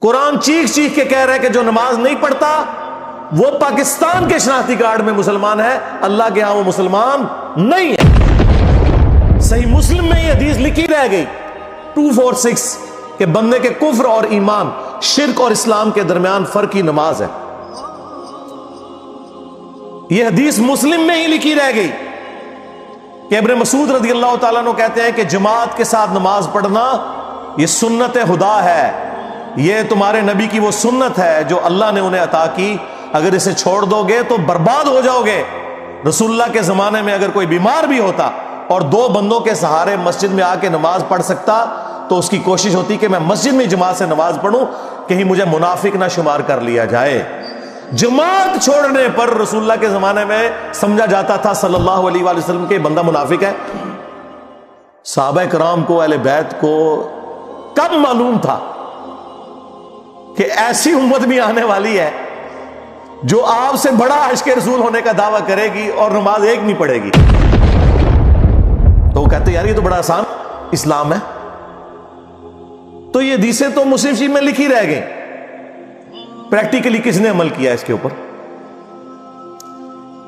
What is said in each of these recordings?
قرآن چیخ چیخ کے کہہ رہے کہ جو نماز نہیں پڑھتا وہ پاکستان کے شناختی کارڈ میں مسلمان ہے، اللہ کے ہاں وہ مسلمان نہیں ہے۔ صحیح مسلم میں یہ حدیث لکھی رہ گئی 246 کہ بندے کے کفر اور ایمان، شرک اور اسلام کے درمیان فرق کی نماز ہے۔ یہ حدیث مسلم میں ہی لکھی رہ گئی کہ ابن مسعود رضی اللہ تعالیٰ عنہ کہتے ہیں کہ جماعت کے ساتھ نماز پڑھنا یہ سنت خدا ہے، یہ تمہارے نبی کی وہ سنت ہے جو اللہ نے انہیں عطا کی، اگر اسے چھوڑ دو گے تو برباد ہو جاؤ گے۔ رسول اللہ کے زمانے میں اگر کوئی بیمار بھی ہوتا اور 2 بندوں کے سہارے مسجد میں آ کے نماز پڑھ سکتا تو اس کی کوشش ہوتی کہ میں مسجد میں جماعت سے نماز پڑھوں، کہیں مجھے منافق نہ شمار کر لیا جائے۔ جماعت چھوڑنے پر رسول اللہ کے زمانے میں سمجھا جاتا تھا صلی اللہ علیہ وآلہ وسلم کہ بندہ منافق ہے۔ صحابہ کرام کو، اہل بیت کو کب معلوم تھا کہ ایسی امت بھی آنے والی ہے جو آپ سے بڑا عشق رسول ہونے کا دعویٰ کرے گی اور نماز ایک نہیں پڑھے گی؟ تو وہ کہتے یار یہ تو بڑا آسان اسلام ہے۔ تو یہ حدیثیں تو مسلم شریف میں لکھی رہ گئی، پریکٹیکلی کس نے عمل کیا اس کے اوپر؟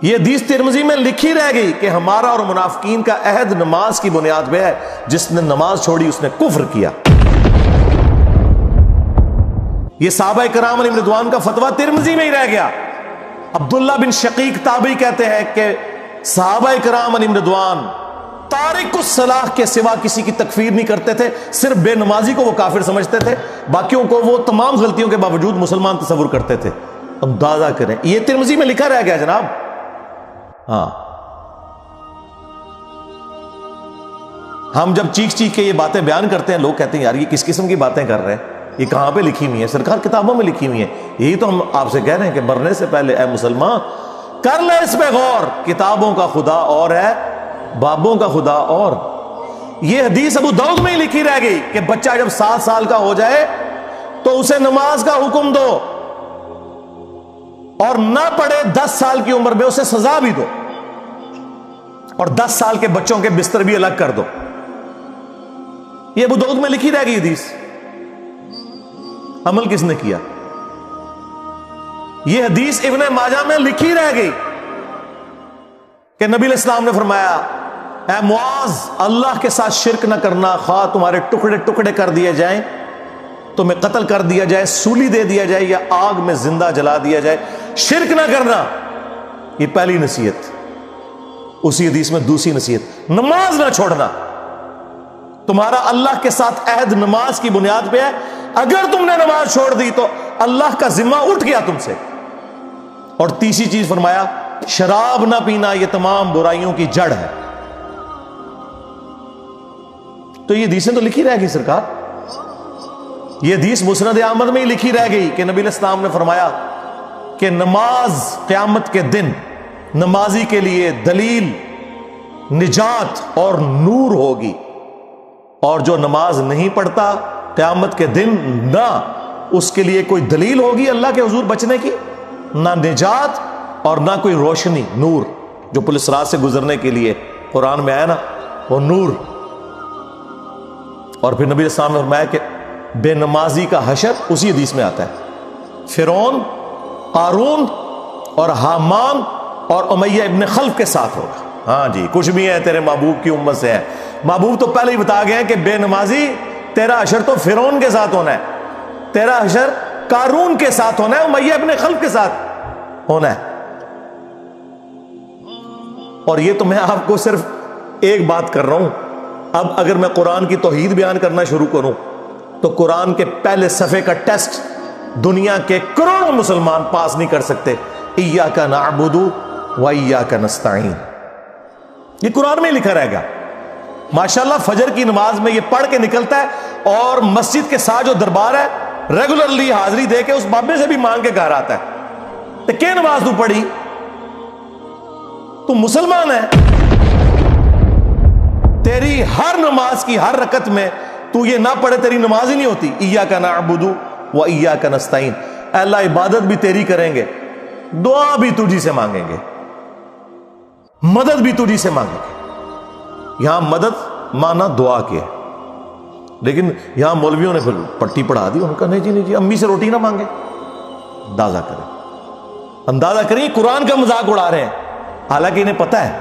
یہ حدیث ترمذی میں لکھی رہ گئی کہ ہمارا اور منافقین کا عہد نماز کی بنیاد پہ ہے، جس نے نماز چھوڑی اس نے کفر کیا۔ یہ صحابہ کرام علیہم رضوان کا فتویٰ ترمذی میں ہی رہ گیا۔ عبداللہ بن شقیق تابعی کہتے ہیں کہ صحابہ کرام علیہم رضوان تارک الصلاح کے سوا کسی کی تکفیر نہیں کرتے تھے، صرف بے نمازی کو وہ کافر سمجھتے تھے، باقیوں کو وہ تمام غلطیوں کے باوجود مسلمان تصور کرتے تھے۔ اندازہ کریں، یہ ترمذی میں لکھا رہ گیا جناب۔ ہاں، ہم جب چیخ چیخ کے یہ باتیں بیان کرتے ہیں لوگ کہتے ہیں یار یہ کس قسم کی باتیں کر رہے ہیں، یہ کہاں پہ لکھی ہوئی ہے؟ سرکار کتابوں میں لکھی ہوئی ہے۔ یہی تو ہم آپ سے کہہ رہے ہیں کہ مرنے سے پہلے اے مسلمان کر لے اس پہ غور، کتابوں کا خدا اور ہے، بابوں کا خدا اور۔ یہ حدیث ابو داؤد میں ہی لکھی رہ گئی کہ بچہ جب 7 سال کا ہو جائے تو اسے نماز کا حکم دو، اور نہ پڑھے 10 سال کی عمر میں اسے سزا بھی دو، اور 10 سال کے بچوں کے بستر بھی الگ کر دو۔ یہ ابو داؤد میں لکھی رہ گئی حدیث، عمل کس نے کیا؟ یہ حدیث ابن ماجہ میں لکھی رہ گئی کہ نبی علیہ السلام نے فرمایا اے معاذ اللہ کے ساتھ شرک نہ کرنا، خواہ تمہارے ٹکڑے ٹکڑے کر دیے جائیں، تمہیں قتل کر دیا جائے، سولی دے دیا جائے یا آگ میں زندہ جلا دیا جائے، شرک نہ کرنا۔ یہ پہلی نصیحت۔ اسی حدیث میں دوسری نصیحت، نماز نہ چھوڑنا۔ تمہارا اللہ کے ساتھ عہد نماز کی بنیاد پہ ہے، اگر تم نے نماز چھوڑ دی تو اللہ کا ذمہ اٹھ گیا تم سے۔ اور تیسری چیز فرمایا شراب نہ پینا، یہ تمام برائیوں کی جڑ ہے۔ تو یہ حدیثیں تو لکھی رہ گئی سرکار۔ یہ حدیث مسند احمد میں ہی لکھی رہ گئی کہ نبی علیہ السلام نے فرمایا کہ نماز قیامت کے دن نمازی کے لیے دلیل، نجات اور نور ہوگی، اور جو نماز نہیں پڑھتا قیامت کے دن نہ اس کے لیے کوئی دلیل ہوگی اللہ کے حضور بچنے کی، نہ نجات اور نہ کوئی روشنی، نور جو پولیس رات سے گزرنے کے لیے قرآن میں آیا نا وہ نور۔ اور پھر نبی علیہ السلام نے فرمایا کہ بے نمازی کا حشر اسی حدیث میں آتا ہے، فرعون، قارون اور حامان اور امیہ ابن خلف کے ساتھ ہوگا۔ ہاں جی، کچھ بھی ہے تیرے محبوب کی امت سے ہے۔ محبوب تو پہلے ہی بتا گئے ہیں کہ بے نمازی تیرا حشر تو فرعون کے ساتھ ہونا ہے، تیرا حشر قارون کے ساتھ ہونا ہے، امیہ ابن خلف کے ساتھ ہونا ہے۔ اور یہ تو میں آپ کو صرف ایک بات کر رہا ہوں، اب اگر میں قرآن کی توحید بیان کرنا شروع کروں تو قرآن کے پہلے صفحے کا ٹیسٹ دنیا کے کروڑوں مسلمان پاس نہیں کر سکتے۔ ایاک نعبد و ایاک نستعین، یہ قرآن میں لکھا رہے گا۔ ماشاءاللہ فجر کی نماز میں یہ پڑھ کے نکلتا ہے، اور مسجد کے ساتھ جو دربار ہے ریگولرلی حاضری دے کے اس بابے سے بھی مانگ کے گھر آتا ہے۔ تو کیا نماز تو پڑھی؟ تو مسلمان ہے، تیری ہر نماز کی ہر رکعت میں تو یہ نہ پڑھے تیری نماز ہی نہیں ہوتی۔ ایاک نعبد و ایاک نستعین، اے اللہ عبادت بھی تیری کریں گے، دعا بھی تجھی سے مانگیں گے، مدد بھی تجھی سے مانگیں گے۔ یہاں مدد مانا دعا کے، لیکن یہاں مولویوں نے پھر پٹی پڑھا دی، ان کا نہیں جی امی سے روٹی نہ مانگے. اندازہ کریں قرآن کا مذاق اڑا رہے ہیں، حالانکہ انہیں پتہ ہے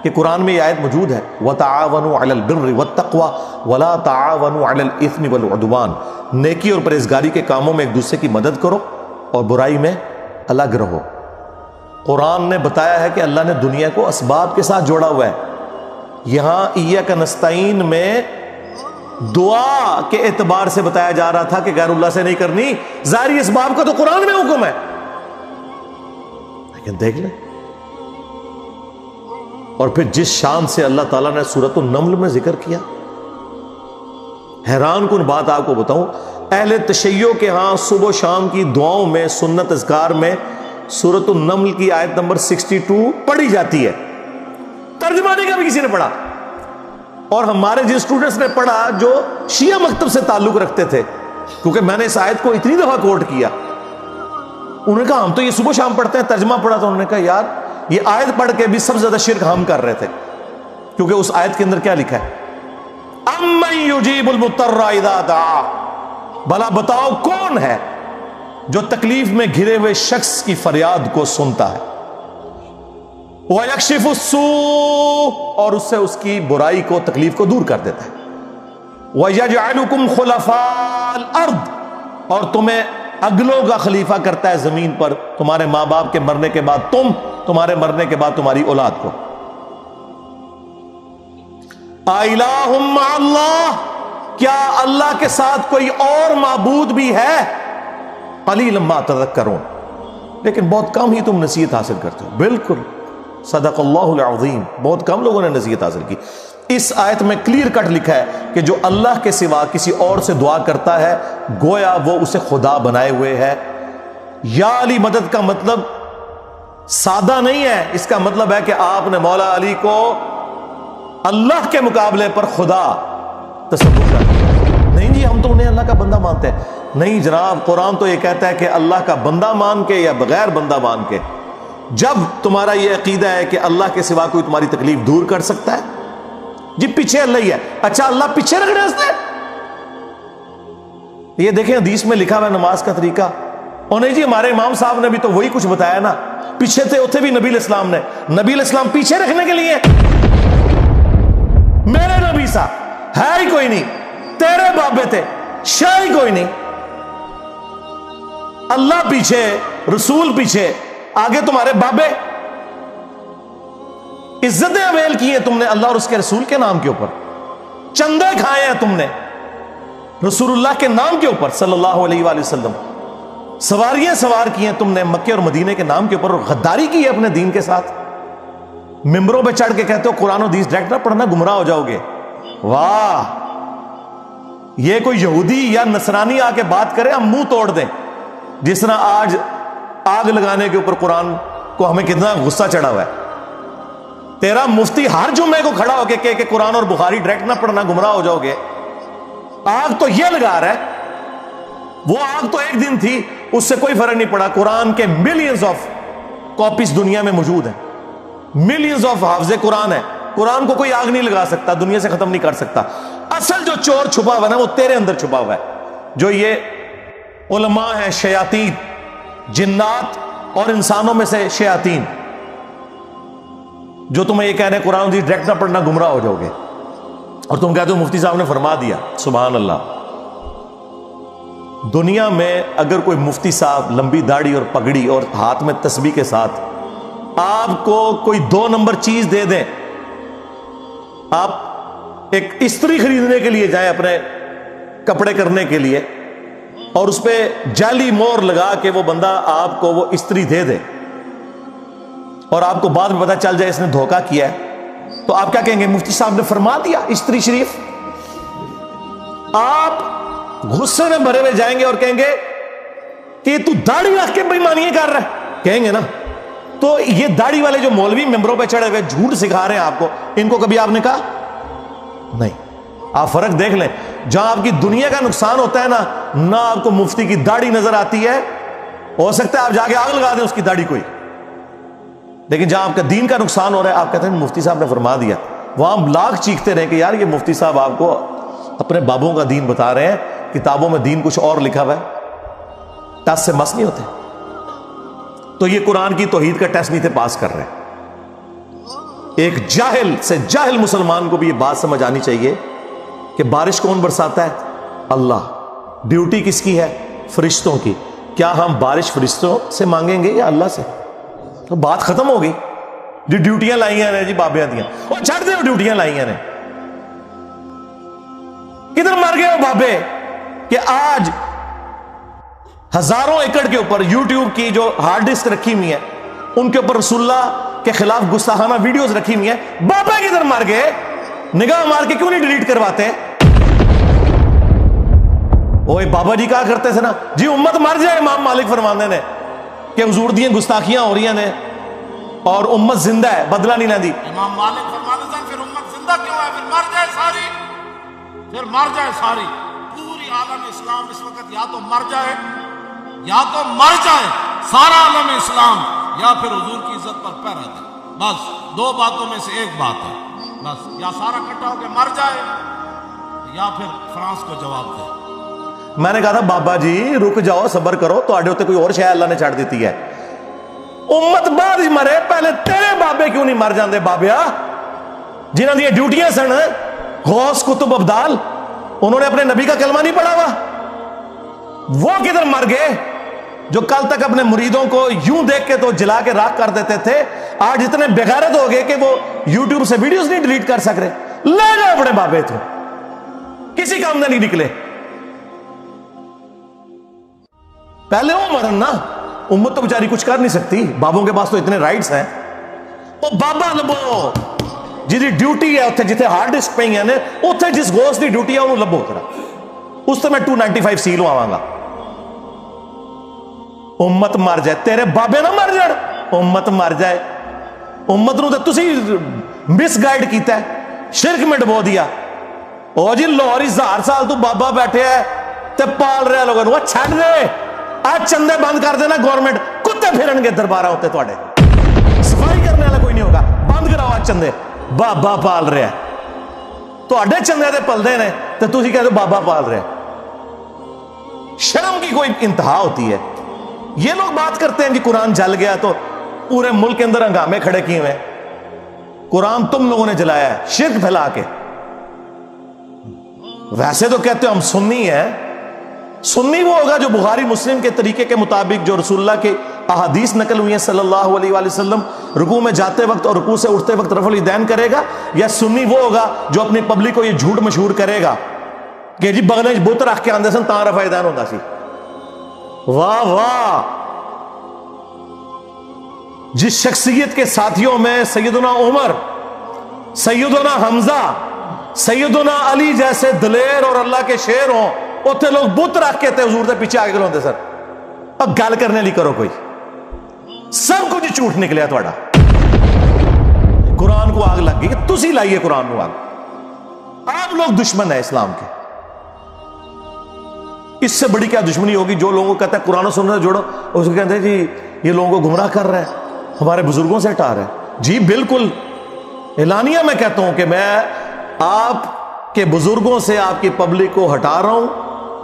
کہ قرآن میں یہ آیت موجود ہے وَتَعَاوَنُوا عَلَى الْبِرِّ وَالتَّقْوَى وَلَا تَعَاوَنُوا عَلَى الْإِثْمِ وَالْعُدْوَانِ. نیکی اور پرہیزگاری کے کاموں میں ایک دوسرے کی مدد کرو اور برائی میں الگ رہو. قرآن نے بتایا ہے کہ اللہ نے دنیا کو اسباب کے ساتھ جوڑا ہوا ہے. یہاں ایاک نستعین میں دعا کے اعتبار سے بتایا جا رہا تھا کہ غیر اللہ سے نہیں کرنی، ظاہری اسباب کا تو قرآن میں حکم ہے، لیکن دیکھ لیں. اور پھر جس شان سے اللہ تعالیٰ نے سورۃ النمل میں ذکر کیا، حیران کن بات آپ کو بتاؤں، اہل تشیع کے ہاں صبح و شام کی دعاؤں میں، سنت اذکار میں سورۃ النمل کی آیت نمبر 62 پڑھی جاتی ہے. ترجمہ نہیں کبھی کسی نے پڑھا. اور ہمارے جن اسٹوڈنٹس نے پڑھا جو شیعہ مکتب سے تعلق رکھتے تھے، کیونکہ میں نے اس آیت کو اتنی دفعہ کوٹ کیا، انہوں نے کہا ہم تو یہ صبح شام پڑھتے ہیں، ترجمہ پڑھا تو انہوں نے کہا یار یہ آیت پڑھ کے بھی سب سے زیادہ شرک ہم کر رہے تھے، کیونکہ اس آیت کے اندر کیا لکھا ہے اَمَّن يُجِيبُ الْمُضْطَرَّ إِذَا دَعَا. بھلا بتاؤ کون ہے جو تکلیف میں گھرے ہوئے شخص کی فریاد کو سنتا ہے، وَيَكْشِفُ السُّوءَ اور اس سے اس کی برائی کو، تکلیف کو دور کر دیتا ہے، وَيَجْعَلُكُمْ خُلَفَاءَ الْأَرْضِ اور تمہیں اگلوں کا خلیفہ کرتا ہے زمین پر، تمہارے ماں باپ کے مرنے کے بعد تم، تمہارے مرنے کے بعد تمہاری اولاد کو. اَإِلَٰهٌ مَّعَ اللَّهِ کیا اللہ کے ساتھ کوئی اور معبود بھی ہے؟ قَلِيلًا مَّا تَذَكَّرُونَ لیکن بہت کم ہی تم نصیحت حاصل کرتے ہو. بالکل صدق اللہ العظیم، بہت کم لوگوں نے نصیحت حاصل کی. اس آیت میں کلیئر کٹ لکھا ہے کہ جو اللہ کے سوا کسی اور سے دعا کرتا ہے گویا وہ اسے خدا بنائے ہوئے ہے. یا علی مدد کا مطلب سادہ نہیں ہے، اس کا مطلب ہے کہ آپ نے مولا علی کو اللہ کے مقابلے پر خدا تصور کر دیا. نہیں جی ہم تو انہیں اللہ کا بندہ مانتے ہیں. نہیں جناب، قرآن تو یہ کہتا ہے کہ اللہ کا بندہ مان کے یا بغیر بندہ مان کے. جب تمہارا یہ عقیدہ ہے کہ اللہ کے سوا کوئی تمہاری تکلیف دور کر سکتا ہے، جی پیچھے اللہ ہی ہے. اچھا اللہ پیچھے رکھنے سے، یہ دیکھیں حدیث میں لکھا ہوا ہے نماز کا طریقہ. اور نہیں جی ہمارے امام صاحب نے بھی تو وہی کچھ بتایا نا، پیچھے تھے اتنے بھی نبی علیہ السلام نے. نبی علیہ السلام پیچھے رکھنے کے لیے، میرے نبی صاحب ہے ہی کوئی نہیں، تیرے بابے تھے شاہ ہی کوئی نہیں. اللہ پیچھے، رسول پیچھے، آگے تمہارے بابے. عزتیں اویل کی ہیں تم نے اللہ اور اس کے رسول کے نام کے اوپر، چندے کھائے ہیں تم نے رسول اللہ کے نام کے اوپر صلی اللہ علیہ وآلہ وسلم. سواریاں سوار کی ہیں تم نے مکے اور مدینے کے نام کے اوپر، اور غداری کی ہے اپنے دین کے ساتھ. ممبروں پہ چڑھ کے کہتے ہو قرآن و حدیث ڈائریکٹ نہ پڑھنا، گمراہ ہو جاؤ گے. واہ، یہ کوئی یہودی یا نصرانی آ کے بات کرے ہم منہ توڑ دیں. جس طرح آج آگ لگانے کے اوپر قرآن کو ہمیں کتنا غصہ چڑھا ہوا ہے. تیرا مفتی ہر جمعے کو کھڑا ہو کے کہ قرآن اور بخاری ڈائریکٹ نہ پڑھنا، گمراہ ہو جاؤ گے. آگ تو یہ لگا رہا ہے، وہ آگ تو ایک دن تھی، اس سے کوئی فرق نہیں پڑا. قرآن کے ملینز آف کاپیز دنیا میں موجود ہیں، ملینز آف حافظ قرآن ہے. قرآن کو کوئی آگ نہیں لگا سکتا، دنیا سے ختم نہیں کر سکتا. اصل جو چور چھپا ہوا ہے نا وہ تیرے اندر چھپا ہوا ہے. جو یہ علماء ہیں، شیاطین، جنات اور انسانوں میں سے شیاطین، جو تمہیں یہ کہہ رہے ہیں قرآن حدیث ڈائریکٹ نہ پڑھنا، گمراہ ہو جاؤ گے. اور تم کہتے ہو مفتی صاحب نے فرما دیا. سبحان اللہ. دنیا میں اگر کوئی مفتی صاحب لمبی داڑھی اور پگڑی اور ہاتھ میں تسبیح کے ساتھ آپ کو کوئی 2 نمبر چیز دے دیں، آپ ایک استری خریدنے کے لیے جائیں اپنے کپڑے کرنے کے لیے، اور اس پہ جعلی مور لگا کے وہ بندہ آپ کو وہ استری دے دے، اور آپ کو بعد میں پتہ چل جائے اس نے دھوکہ کیا ہے، تو آپ کیا کہیں گے؟ مفتی صاحب نے فرما دیا استری شریف. آپ غصے میں بھرے ہوئے جائیں گے اور کہیں گے کہ تو داڑھی رکھ کے بےایمانیاں کر رہا ہے، کہیں گے نا. تو یہ داڑھی والے جو مولوی ممبروں پہ چڑھے ہوئے جھوٹ سکھا رہے ہیں آپ کو، ان کو کبھی آپ نے کہا نہیں. آپ فرق دیکھ لیں، جہاں آپ کی دنیا کا نقصان ہوتا ہے نا، نہ آپ کو مفتی کی داڑھی نظر آتی ہے. ہو سکتا ہے آپ جا کے آگ لگا دیں اس کی داڑھی کوئی، لیکن جہاں آپ کا دین کا نقصان ہو رہا ہے آپ کہتے ہیں مفتی صاحب نے فرما دیا. وہاں لاکھ چیختے رہے کہ یار یہ مفتی صاحب آپ کو اپنے بابوں کا دین بتا رہے ہیں، کتابوں میں دین کچھ اور لکھا ہوا ہے، ٹس سے مس نہیں ہوتے. تو یہ قرآن کی توحید کا ٹیسٹ نہیں تھے پاس کر رہے. ایک جاہل سے جاہل مسلمان کو بھی یہ بات سمجھ آنی چاہیے کہ بارش کون برساتا ہے؟ اللہ. ڈیوٹی کس کی ہے؟ فرشتوں کی. کیا ہم بارش فرشتوں سے مانگیں گے یا اللہ سے؟ تو بات ختم ہو گئی. جو ڈیوٹیاں لائیاں نے جی بابیاں دیاں، وہ چھڑ دے، ڈیوٹیاں لائیاں نے. کدھر مر گئے وہ بابے کہ آج ہزاروں ایکڑ کے اوپر یوٹیوب کی جو ہارڈ ڈسک رکھی ہوئی ہے ان کے اوپر رسول اللہ کے خلاف گستاخانہ ویڈیوز رکھی ہوئی ہیں. بابا کدھر مر گئے؟ نگاہ مار کے کیوں نہیں ڈیلیٹ کرواتے؟ اوے بابا جی کہا کرتے تھے نا جی امت مر جائے، امام مالک فرماندے نے کہ حضور دیاں گستاخیاں ہو رہی ہیں اور امت زندہ ہے، بدلہ نہیں لیندی. امام مالک فرماتے ہیں پھر امت زندہ کیوں ہے؟ پھر مر جائے ساری، پھر مر جائے ساری. پوری عالم اسلام اس وقت یا تو مر جائے، یا تو مر جائے سارا عالم اسلام، یا پھر حضور کی عزت پر پہ رہتا ہے. بس دو باتوں میں سے ایک بات ہے. بس یا سارا اکٹھا ہو کے مر جائے یا پھر فرانس کو جواب دے. میں نے کہا تھا بابا جی رک جاؤ، صبر کرو، تو آڈے ہوتے کوئی اور شے اللہ نے چھاڑ دیتی ہے. امت بعد ہی مرے، پہلے تیرے بابے کیوں نہیں مر جاندے بابیا جنہاں دی ڈیوٹیاں سن؟ غوث کتب ابدال، انہوں نے اپنے نبی کا کلمہ نہیں پڑھا ہوا؟ وہ کدھر مر گئے جو کل تک اپنے مریدوں کو یوں دیکھ کے تو جلا کے راکھ کر دیتے تھے، آج اتنے بغیرت ہو گئے کہ وہ یوٹیوب سے ویڈیوز نہیں ڈیلیٹ کر سک رہے. لے جاؤ اپنے بابے تو، کسی کام میں نہیں نکلے. پہلے وہ مرن نا، امت تو بیچاری کچھ کر نہیں سکتی، بابوں کے پاس تو اتنے رائٹس ہیں. وہ بابا لبو جی ڈیوٹی ہے اتنے جتنے ہارڈ ڈسک پہ ہیں اتنے جس غوث دی ڈیوٹی ہے انہوں لبو اتنا، اس سے میں 295 سیل آواں گا. امت مر جائے، تیرے بابے نہ مر جائے، امت مر جائے. امت نو تو تسی مس گائیڈ کیتا ہے، شرک میں ڈبو دیا. او جی لاہور 1000 سال تو بابا بیٹھے ہے تے پال رہے لوگوں نو، چھڑ دے. آج چندے بند کر دینا گورنمنٹ، کتے پھرن گے دربارہ ہوتے تواڈے، صفائی کرنے والا کوئی نہیں ہوگا. بند کراؤ آج چندے، بابا پال رہے ہیں. تواڈے چندے تے پلدے نے تے تسی کہتے بابا پال رہے. شرم کی کوئی انتہا ہوتی ہے. یہ لوگ بات کرتے ہیں کہ قرآن جل گیا تو پورے ملک کے اندر ہنگامے کھڑے کیے ہوئے. قرآن تم لوگوں نے جلایا ہے شرک پھیلا کے. ویسے تو کہتے ہو ہم سنی ہیں. سنی وہ ہوگا جو بخاری مسلم کے طریقے کے مطابق جو رسول اللہ کے احادیث نقل ہوئی ہیں صلی اللہ علیہ وآلہ وسلم، رکوع میں جاتے وقت اور رکوع سے اٹھتے وقت رفع الیدین کرے گا. یا سنی وہ ہوگا جو اپنی پبلک کو یہ جھوٹ مشہور کرے گا کہ جی بغلے بت رکھ کے آندے سن تاں رفع الیدین ہوندا سی. واہ واہ. جس شخصیت کے ساتھیوں میں سیدنا عمر، سیدنا حمزہ، سیدنا علی جیسے دلیر اور اللہ کے شیر ہوں، اتنے لوگ بت رکھ کے تے حضور دے پیچھے آگے کھلوندے سر. اب گل کرنے لی کرو کوئی، سب کچھ جھوٹ نکلیا تھوڑا. قرآن کو آگ لگ گئی کہ تسی لائیے قرآن کو آگ. آپ لوگ دشمن ہیں اسلام کے. اس سے بڑی کیا دشمنی ہوگی جو لوگوں کو کہتا ہے قرآن و سنت سے جوڑو، اس کو کہتے ہیں جی یہ لوگوں کو گمراہ کر رہا ہے، ہمارے بزرگوں سے ہٹا رہا ہے. جی بالکل اعلانیہ میں کہتا ہوں کہ میں آپ کے بزرگوں سے آپ کی پبلک کو ہٹا رہا ہوں،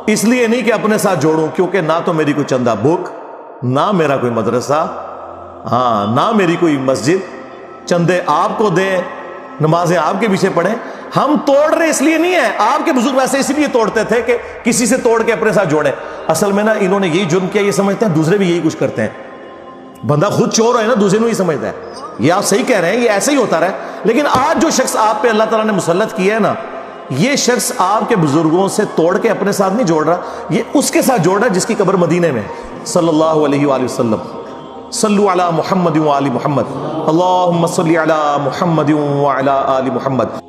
اس لیے نہیں کہ اپنے ساتھ جوڑوں، کیونکہ نہ تو میری کوئی چندہ بک، نہ میرا کوئی مدرسہ، ہاں نہ میری کوئی مسجد. چندے آپ کو دیں، نمازیں آپ کے پیچھے پڑھیں. ہم توڑ رہے اس لیے نہیں ہے، آپ کے بزرگ ویسے اس لیے توڑتے تھے کہ کسی سے توڑ کے اپنے ساتھ جوڑے. اصل میں نا انہوں نے یہی جرم کیا، یہ سمجھتے ہیں دوسرے بھی یہی کچھ کرتے ہیں. بندہ خود چور ہے نا، دوسرے کو ہی سمجھتا ہے. یہ آپ صحیح کہہ رہے ہیں، یہ ایسے ہی ہوتا رہا ہے. لیکن آج جو شخص آپ پہ اللہ تعالیٰ نے مسلط کیا ہے نا، یہ شخص آپ کے بزرگوں سے توڑ کے اپنے ساتھ نہیں جوڑ رہا، یہ اس کے ساتھ جوڑ رہا ہے جس کی قبر مدینے میں صلی اللہ علیہ وآلہ وسلم. صلو علی محمد وآل محمد، اللہم صلی علی محمد وعلی آل محمد.